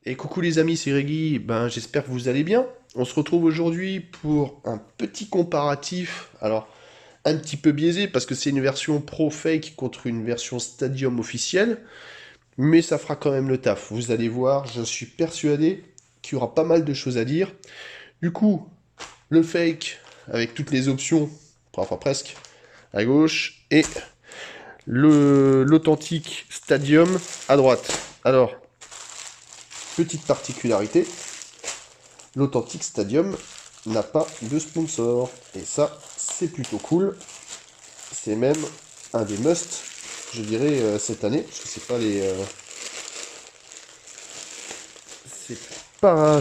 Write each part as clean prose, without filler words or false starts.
Et coucou les amis, c'est Reggie, j'espère que vous allez bien. On se retrouve aujourd'hui pour un petit comparatif, alors un petit peu biaisé parce que c'est une version Pro Fake contre une version Stadium officielle, mais ça fera quand même le taf. Vous allez voir, je suis persuadé qu'il y aura pas mal de choses à dire. Du coup, le Fake avec toutes les options, enfin presque, à gauche, et l'authentique Stadium à droite. Alors, petite particularité, l'authentique Stadium n'a pas de sponsor. Et ça, c'est plutôt cool. C'est même un des must, je dirais, cette année. Parce que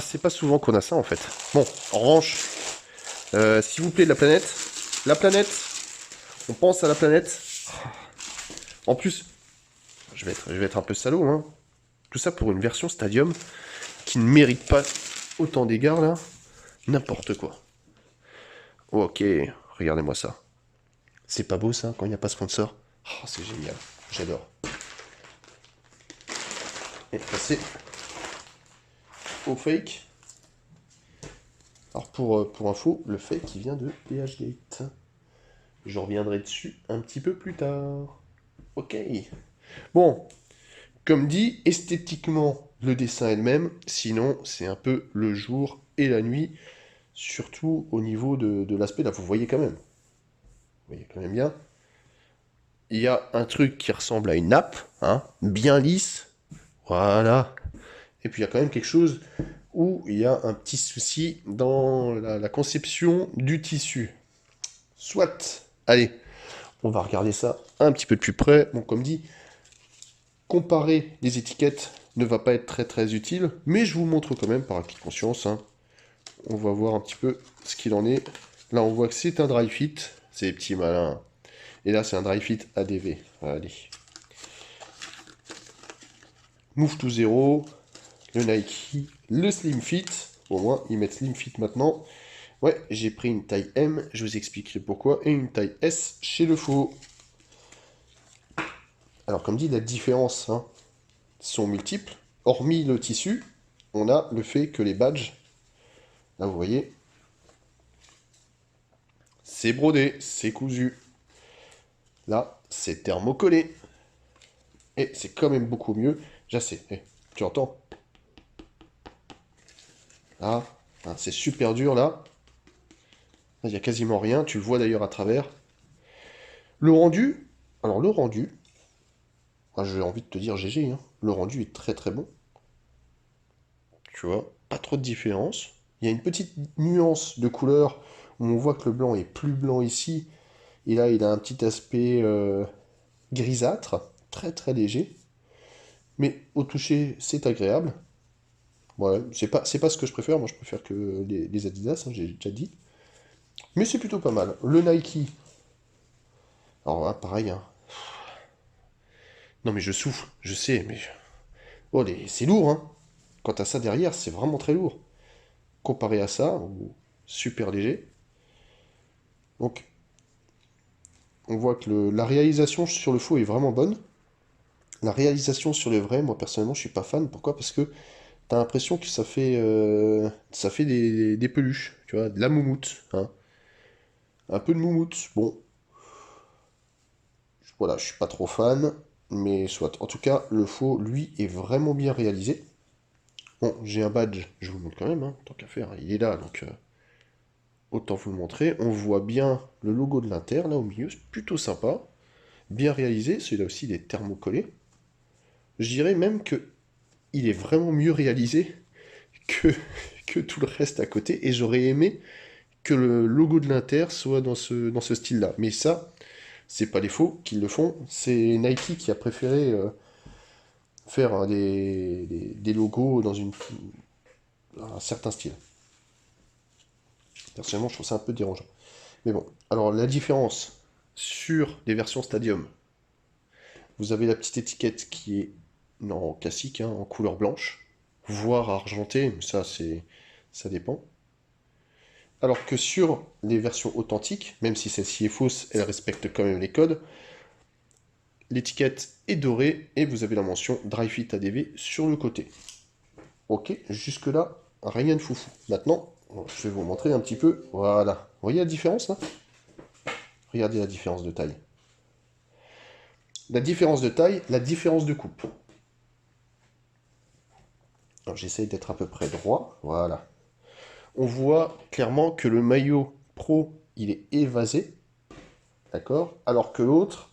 c'est pas souvent qu'on a ça, en fait. Bon, en revanche, s'il vous plaît, la planète, on pense à la planète. En plus, je vais être un peu salaud, hein. Tout ça pour une version Stadium qui ne mérite pas autant d'égards, là. N'importe quoi. Ok, regardez-moi ça. C'est pas beau ça quand il n'y a pas sponsor. Oh, c'est génial, j'adore. Et passer au fake. Alors pour info, le fake il vient de PHGate. Je reviendrai dessus un petit peu plus tard. Ok. Bon, comme dit, esthétiquement, le dessin est le même. Sinon, c'est un peu le jour et la nuit. Surtout au niveau de l'aspect. Là, vous voyez quand même. Vous voyez quand même bien. Il y a un truc qui ressemble à une nappe, hein, bien lisse. Voilà. Et puis il y a quand même quelque chose où il y a un petit souci dans la conception du tissu. Soit, allez, on va regarder ça un petit peu de plus près. Bon, comme dit, comparer les étiquettes ne va pas être très très utile, mais je vous montre quand même par acquis de conscience, hein. On va voir un petit peu ce qu'il en est. Là, on voit que c'est un dry fit, c'est petit malin. Et là, c'est un dry fit ADV. Allez. Move to Zero, le Nike, le Slim Fit. Au moins, ils mettent Slim Fit maintenant. Ouais, j'ai pris une taille M, je vous expliquerai pourquoi, et une taille S chez le faux. Alors, comme dit, la différence, hein, sont multiples. Hormis le tissu, on a le fait que les badges, là vous voyez, c'est brodé, c'est cousu. Là, c'est thermocollé. Et c'est quand même beaucoup mieux. Je sais, tu entends? Ah, hein, c'est super dur là. Il n'y a quasiment rien, tu le vois d'ailleurs à travers. Le rendu, alors le rendu, j'ai envie de te dire GG, hein. Le rendu est très très bon. Tu vois, pas trop de différence. Il y a une petite nuance de couleur où on voit que le blanc est plus blanc ici. Et là, il a un petit aspect grisâtre, très très léger. Mais au toucher, c'est agréable. Ouais, c'est pas ce que je préfère. Moi, je préfère que les Adidas, hein, j'ai déjà dit. Mais c'est plutôt pas mal. Le Nike, alors là, pareil, hein. Non, mais je souffle, je sais, mais. Oh, c'est lourd, hein. Quant à ça derrière, c'est vraiment très lourd. Comparé à ça, super léger. Donc, on voit que la réalisation sur le faux est vraiment bonne. La réalisation sur le vrai, moi personnellement, je suis pas fan. Pourquoi? Parce que t'as l'impression que ça fait des peluches, tu vois, de la moumoute, hein. Un peu de moumoute. Bon, voilà, je suis pas trop fan, mais soit. En tout cas, le faux, lui, est vraiment bien réalisé. Bon, j'ai un badge, je vous le montre quand même, hein, tant qu'à faire. Il est là, donc autant vous le montrer. On voit bien le logo de l'Inter, là au milieu, c'est plutôt sympa. Bien réalisé, celui-là aussi, il est thermocollé. Je dirais même que il est vraiment mieux réalisé que, que tout le reste à côté, et j'aurais aimé que le logo de l'Inter soit dans ce style-là. Mais ça, c'est pas les faux qui le font, c'est Nike qui a préféré faire des logos dans un certain style. Personnellement, je trouve ça un peu dérangeant. Mais bon, alors la différence sur les versions Stadium, vous avez la petite étiquette qui est en classique, hein, en couleur blanche, voire argentée, mais ça dépend. Alors que sur les versions authentiques, même si celle-ci est fausse, elle respecte quand même les codes, l'étiquette est dorée et vous avez la mention Dry Fit ADV sur le côté. Ok, jusque-là, rien de foufou. Maintenant, je vais vous montrer un petit peu. Voilà. Vous voyez la différence là? Regardez la différence de taille. La différence de taille, la différence de coupe. Alors j'essaye d'être à peu près droit. Voilà. On voit clairement que le maillot pro, il est évasé. D'accord? Alors que l'autre,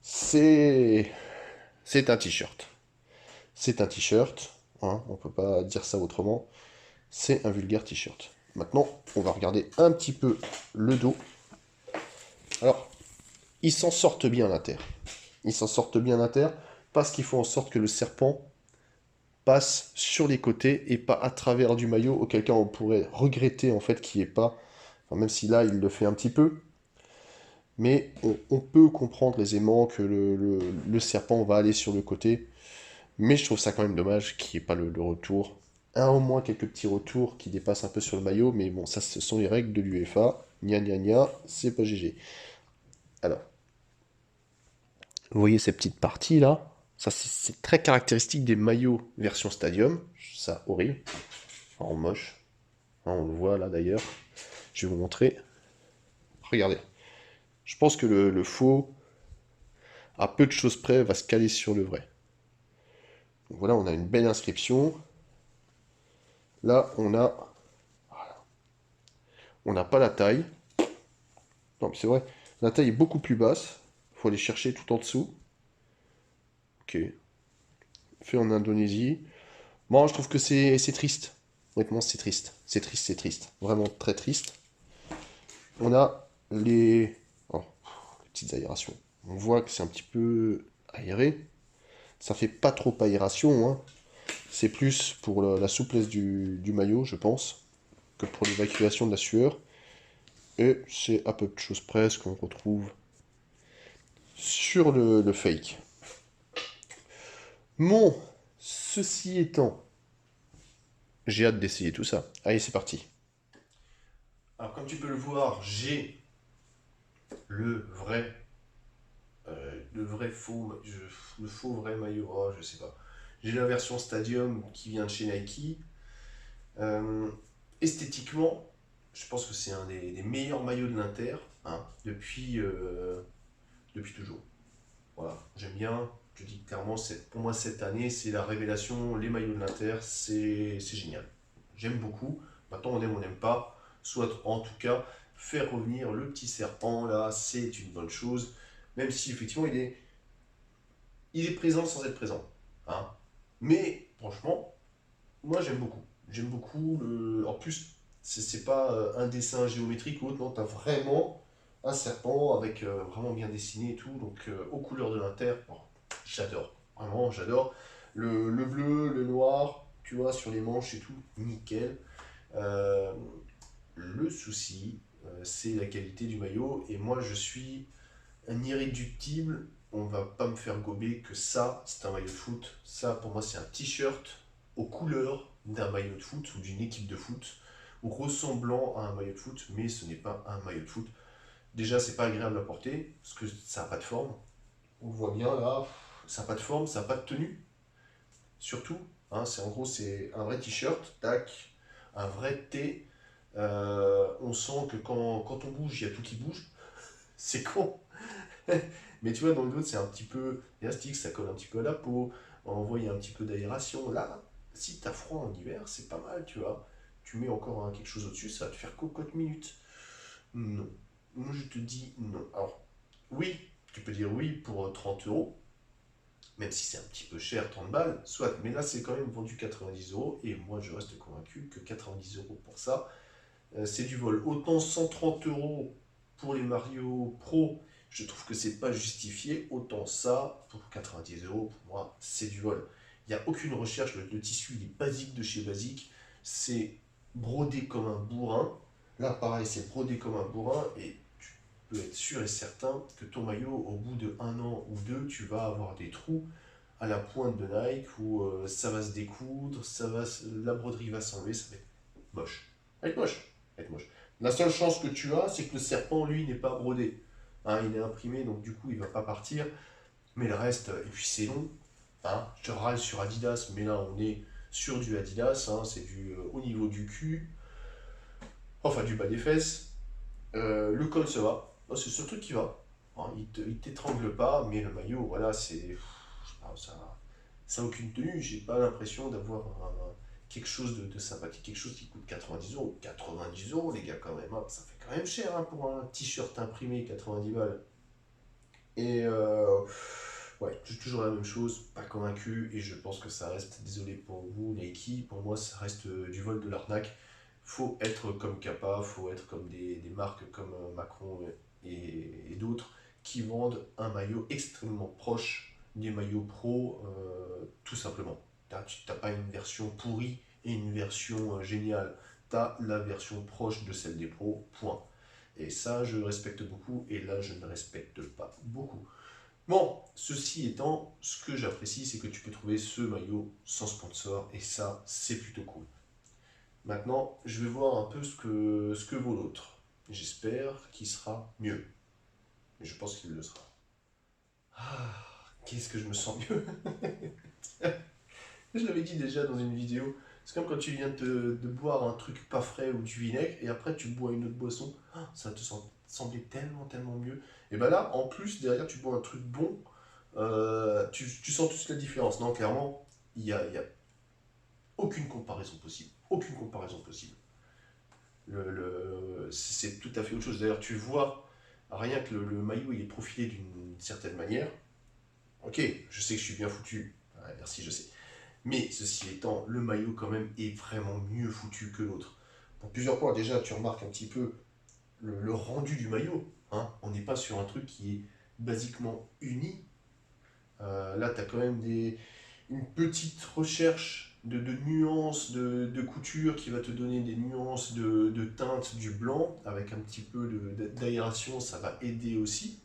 c'est... C'est un t-shirt. C'est un t-shirt. Hein, on peut pas dire ça autrement. C'est un vulgaire t-shirt. Maintenant, on va regarder un petit peu le dos. Alors, ils s'en sortent bien à l'inter. Ils s'en sortent bien à l'inter parce qu'il faut en sorte que le serpent passe sur les côtés et pas à travers du maillot, auquel cas on pourrait regretter en fait qu'il n'y ait pas, enfin, même si là il le fait un petit peu, mais on peut comprendre aisément que le serpent va aller sur le côté, mais je trouve ça quand même dommage qu'il n'y ait pas le retour. Au moins quelques petits retours qui dépassent un peu sur le maillot, mais bon, ça ce sont les règles de l'UEFA. Gna gna gna, c'est pas GG. Alors, vous voyez ces petites parties là? Ça c'est très caractéristique des maillots version Stadium. Ça horrible, en moche. Hein, on le voit là d'ailleurs. Je vais vous montrer. Regardez. Je pense que le faux, à peu de choses près, va se caler sur le vrai. Donc voilà, on a une belle inscription. Là, on n'a pas la taille. Non, mais c'est vrai. La taille est beaucoup plus basse. Il faut aller chercher tout en dessous. Ok. Fait en Indonésie. Bon, je trouve que c'est triste. Honnêtement, c'est triste. C'est triste, c'est triste. Vraiment très triste. On a oh, les petites aérations. On voit que c'est un petit peu aéré. Ça fait pas trop aération, hein. C'est plus pour la souplesse du maillot, je pense, que pour l'évacuation de la sueur. Et c'est à peu de choses près ce qu'on retrouve sur le fake. Bon, ceci étant, j'ai hâte d'essayer tout ça. Allez, c'est parti. Alors, comme tu peux le voir, j'ai le le vrai faux, le faux vrai maillot. Oh, je sais pas. J'ai la version Stadium qui vient de chez Nike. Euh, Esthétiquement, je pense que c'est un des meilleurs maillots de l'Inter, hein, depuis toujours. Voilà, j'aime bien. Je dis clairement, pour moi cette année, c'est la révélation. Les maillots de l'Inter, c'est génial. J'aime beaucoup. Maintenant, on aime, on n'aime pas. Soit en tout cas, faire revenir le petit serpent, là, c'est une bonne chose. Même si effectivement, il est présent sans être présent. Hein. Mais franchement, moi j'aime beaucoup. J'aime beaucoup En plus, c'est pas un dessin géométrique ou autre, non, t'as vraiment un serpent avec vraiment bien dessiné et tout, donc aux couleurs de l'Inter. Bon, j'adore. Vraiment, j'adore. Le bleu, le noir, tu vois, sur les manches et tout, nickel. Euh, le souci, c'est la qualité du maillot. Et moi, je suis un irréductible. On va pas me faire gober que ça, c'est un maillot de foot. Ça, pour moi, c'est un t-shirt aux couleurs d'un maillot de foot ou d'une équipe de foot, ou ressemblant à un maillot de foot, mais ce n'est pas un maillot de foot. Déjà, c'est pas agréable à porter, parce que ça n'a pas de forme. On le voit bien là, ça n'a pas de forme, ça n'a pas de tenue, surtout. Hein, en gros, c'est un vrai t-shirt, tac, un vrai T. On sent que quand on bouge, il y a tout qui bouge. C'est con. Mais tu vois, dans le dos, c'est un petit peu élastique, ça colle un petit peu à la peau. On voit, il y a un petit peu d'aération. Là, si tu as froid en hiver, c'est pas mal, tu vois. Tu mets encore quelque chose au-dessus, ça va te faire cocotte minute. Non. Moi, je te dis non. Alors, oui, tu peux dire oui pour 30 euros, même si c'est un petit peu cher, 30 balles, soit. Mais là, c'est quand même vendu 90 euros, et moi, je reste convaincu que 90 euros pour ça, c'est du vol. Autant 130 euros pour les Mario Pro, je trouve que c'est pas justifié. Autant ça, pour 90 euros, pour moi, c'est du vol. Il n'y a aucune recherche. Le tissu, il est basique de chez basique. C'est brodé comme un bourrin. Là, pareil, c'est brodé comme un bourrin. Et tu peux être sûr et certain que ton maillot, au bout de 1 an ou deux, tu vas avoir des trous à la pointe de Nike où ça va se découdre, la broderie va s'enlever, ça va être moche. Ça va être moche. Ça va être moche. La seule chance que tu as, c'est que le serpent, lui, n'est pas brodé. Hein, il est imprimé, donc du coup, il ne va pas partir. Mais le reste, et puis c'est long. Hein, je râle sur Adidas, mais là, on est sur du Adidas, hein, c'est du au niveau du cul, enfin du bas des fesses. Le col, ça va. Oh, c'est ce truc qui va. Hein, il t'étrangle pas, mais le maillot, voilà, je sais pas, ça a aucune tenue. J'ai pas l'impression d'avoir quelque chose de sympathique, quelque chose qui coûte 90 euros. 90 euros, les gars, quand même. Hein, ça fait quand même cher hein, pour un t-shirt imprimé, 90 balles. Et ouais, c'est toujours la même chose, pas convaincu, et je pense que ça reste, désolé pour vous, Nike, pour moi ça reste du vol de l'arnaque. Faut être comme Kappa, faut être comme des marques comme Macron et d'autres qui vendent un maillot extrêmement proche des maillots pro, tout simplement. Tu n'as pas une version pourrie et une version géniale, tu as la version proche de celle des pros, point. Et ça, je respecte beaucoup, et là, je ne respecte pas beaucoup. Bon, ceci étant, ce que j'apprécie, c'est que tu peux trouver ce maillot sans sponsor, et ça, c'est plutôt cool. Maintenant, je vais voir un peu ce que vaut l'autre. J'espère qu'il sera mieux. Mais je pense qu'il le sera. Ah, qu'est-ce que je me sens mieux. Je l'avais dit déjà dans une vidéo. C'est comme quand tu viens de boire un truc pas frais ou du vinaigre, et après tu bois une autre boisson. Ah, ça te semblait tellement, tellement mieux. Et ben là, en plus, derrière, tu bois un truc bon. Tu sens toute la différence. Non, clairement, il y a aucune comparaison possible. Aucune comparaison possible. C'est tout à fait autre chose. D'ailleurs, tu vois, rien que le maillot il est profilé d'une certaine manière. Ok, je sais que je suis bien foutu. Ouais, merci, je sais. Mais ceci étant, le maillot quand même est vraiment mieux foutu que l'autre. Pour plusieurs points, déjà, tu remarques un petit peu le rendu du maillot. Hein. On n'est pas sur un truc qui est basiquement uni. Là, tu as quand même une petite recherche de nuances de couture qui va te donner des nuances de teinte du blanc avec un petit peu d'aération, ça va aider aussi.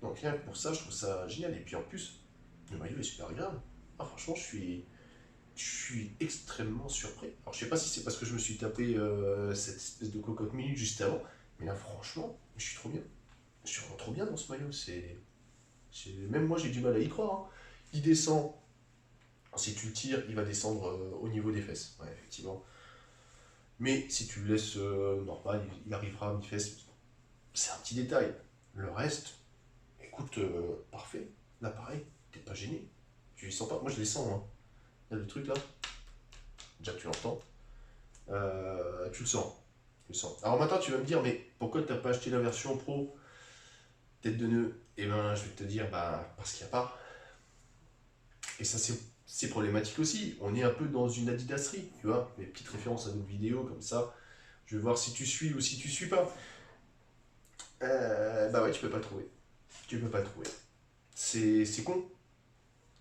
Donc rien que pour ça, je trouve ça génial. Et puis en plus, le maillot est super agréable. Ah, franchement, je suis extrêmement surpris. Alors je sais pas si c'est parce que je me suis tapé cette espèce de cocotte minute juste avant, mais là franchement, je suis trop bien. Je suis vraiment trop bien dans ce maillot. Même moi j'ai du mal à y croire. Hein. Il descend. Si tu le tires, il va descendre au niveau des fesses. Ouais, effectivement. Mais si tu le laisses normal, il arrivera à mi-fesses. C'est un petit détail. Le reste, écoute, parfait. Là, pareil, t'es pas gêné. Tu les sens pas. Moi, je les sens. Hein. Là, le truc là, déjà tu l'entends. Tu le sens. Tu le sens. Alors maintenant, tu vas me dire, mais pourquoi t'as pas acheté la version pro tête de nœud? Eh ben, je vais te dire, bah, parce qu'il n'y a pas. Et ça, c'est problématique aussi. On est un peu dans une adidasserie, tu vois. Les petites références à d'autres vidéos comme ça. Je vais voir si tu suis ou si tu suis pas. Bah ouais, tu peux pas le trouver. Tu peux pas le trouver. C'est con.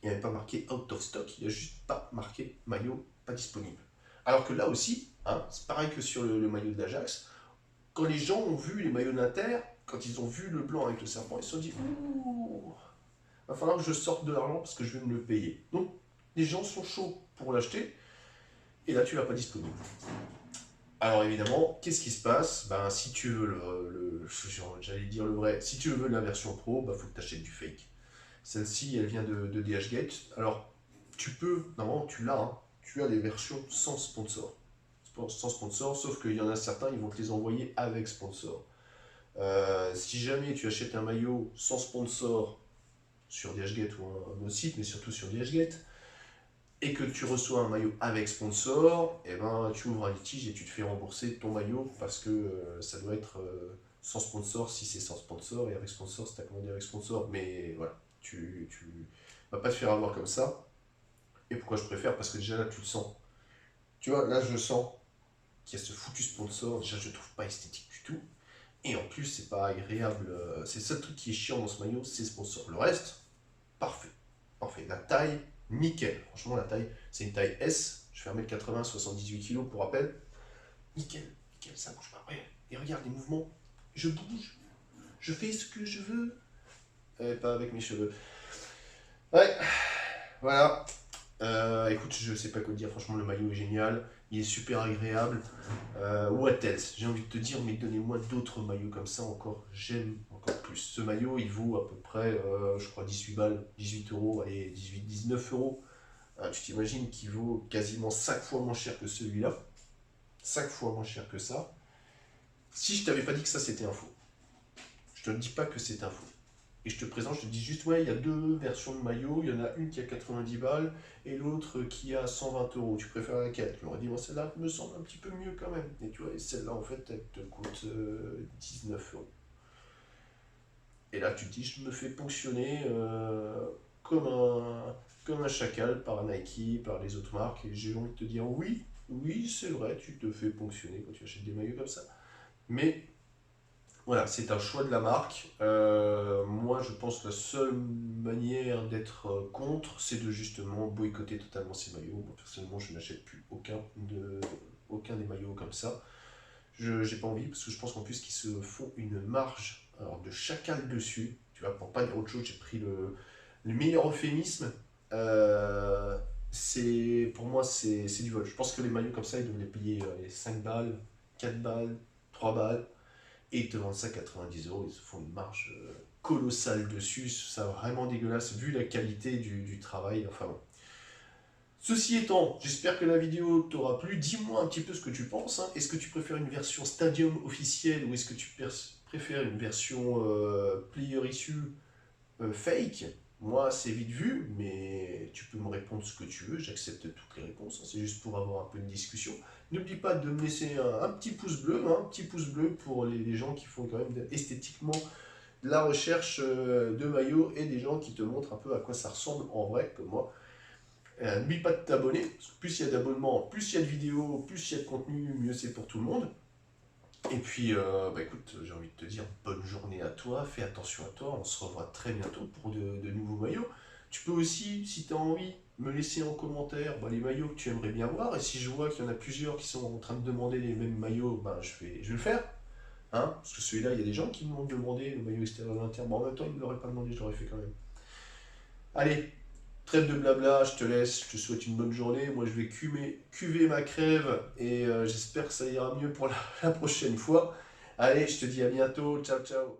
Il n'y avait pas marqué out of stock, il n'y a juste pas marqué maillot pas disponible. Alors que là aussi, hein, c'est pareil que sur le maillot de l'Ajax, quand les gens ont vu les maillots de l'Inter, quand ils ont vu le blanc avec le serpent, ils se sont dit ouh, va falloir que je sorte de l'argent parce que je vais me le payer. Donc les gens sont chauds pour l'acheter, et là tu l'as pas disponible. Alors évidemment, qu'est-ce qui se passe? Ben, si tu veux j'allais dire le vrai, si tu veux la version pro, il faut que tu achètes du fake. Celle-ci, elle vient de DHgate. Alors, tu peux, normalement tu l'as, hein, tu as des versions sans sponsor. Sans sponsor, sauf qu'il y en a certains, ils vont te les envoyer avec sponsor. Si jamais tu achètes un maillot sans sponsor sur DHgate ou un autre site, mais surtout sur DHgate, et que tu reçois un maillot avec sponsor, et ben, tu ouvres un litige et tu te fais rembourser ton maillot parce que ça doit être sans sponsor si c'est sans sponsor, et avec sponsor si tu as commandé avec sponsor. Mais voilà, tu vas pas te faire avoir comme ça. Et pourquoi je préfère? Parce que déjà là, tu le sens. Tu vois, là, je sens qu'il y a ce foutu sponsor. Déjà, je le trouve pas esthétique du tout. Et en plus, c'est pas agréable. C'est le seul truc qui est chiant dans ce maillot, c'est sponsor. Le reste, parfait. Parfait. La taille, nickel. Franchement, la taille, c'est une taille S. Je fais 1m80, 78 kg pour rappel. Nickel, nickel, ça bouge pas. Ouais. Et regarde les mouvements. Je bouge. Je fais ce que je veux. Pas avec mes cheveux. Ouais, voilà. Écoute, je sais pas quoi te dire. Franchement, le maillot est génial. Il est super agréable. What else? J'ai envie de te dire, mais donnez-moi d'autres maillots comme ça encore. J'aime encore plus. Ce maillot, il vaut à peu près, je crois, 18 balles, 18 euros, allez, 18, 19 euros. Tu t'imagines qu'il vaut quasiment 5 fois moins cher que celui-là. 5 fois moins cher que ça. Si je t'avais pas dit que ça c'était un faux, je te dis pas que c'est un faux. Et je te présente, je te dis juste, ouais, il y a deux versions de maillot, il y en a une qui a 90 balles et l'autre qui a 120 euros. Tu préfères laquelle? Tu m'aurais dit, moi celle-là me semble un petit peu mieux quand même. Et tu vois, et celle-là en fait, elle te coûte 19 euros. Et là, tu te dis, je me fais ponctionner comme un chacal par Nike, par les autres marques. Et j'ai envie de te dire, oui, oui, c'est vrai, tu te fais ponctionner quand tu achètes des maillots comme ça. Mais voilà, c'est un choix de la marque. Moi, je pense que la seule manière d'être contre, c'est de justement boycotter totalement ces maillots. Moi, personnellement, je n'achète plus aucun des maillots comme ça. Je J'ai pas envie, parce que je pense qu'en plus qu'ils se font une marge alors, de chacal dessus. Tu vois, pour pas dire autre chose, j'ai pris le meilleur euphémisme. Euh, pour moi, c'est du vol. Je pense que les maillots comme ça, ils doivent les payer 5 balles, 4 balles, 3 balles. Et ils te vendent ça 90 euros, ils se font une marge colossale dessus, ça vraiment dégueulasse vu la qualité du travail. Enfin bon. Ceci étant, j'espère que la vidéo t'aura plu. Dis-moi un petit peu ce que tu penses, hein. Est-ce que tu préfères une version Stadium officielle ou est-ce que tu préfères une version player issue fake? Moi, c'est vite vu, mais tu peux me répondre ce que tu veux, j'accepte toutes les réponses, hein. C'est juste pour avoir un peu de discussion. N'oublie pas de me laisser un petit pouce bleu, hein, un petit pouce bleu pour les gens qui font quand même esthétiquement de la recherche de maillots et des gens qui te montrent un peu à quoi ça ressemble en vrai, comme moi. N'oublie pas de t'abonner, parce que plus il y a d'abonnements, plus il y a de vidéos, plus il y a de contenu, mieux c'est pour tout le monde. Et puis, bah écoute, j'ai envie de te dire bonne journée à toi, fais attention à toi, on se revoit très bientôt pour de nouveaux maillots. Tu peux aussi, si tu as envie, me laisser en commentaire bah, les maillots que tu aimerais bien voir, et si je vois qu'il y en a plusieurs qui sont en train de demander les mêmes maillots, bah, je vais le faire. Hein, parce que celui-là, il y a des gens qui m'ont demandé le maillot extérieur et interne. Bon, en même temps, ils ne l'auraient pas demandé, je l'aurais fait quand même. Allez, trêve de blabla, je te laisse, je te souhaite une bonne journée. Moi, je vais cuver ma crève et j'espère que ça ira mieux pour la prochaine fois. Allez, je te dis à bientôt. Ciao, ciao.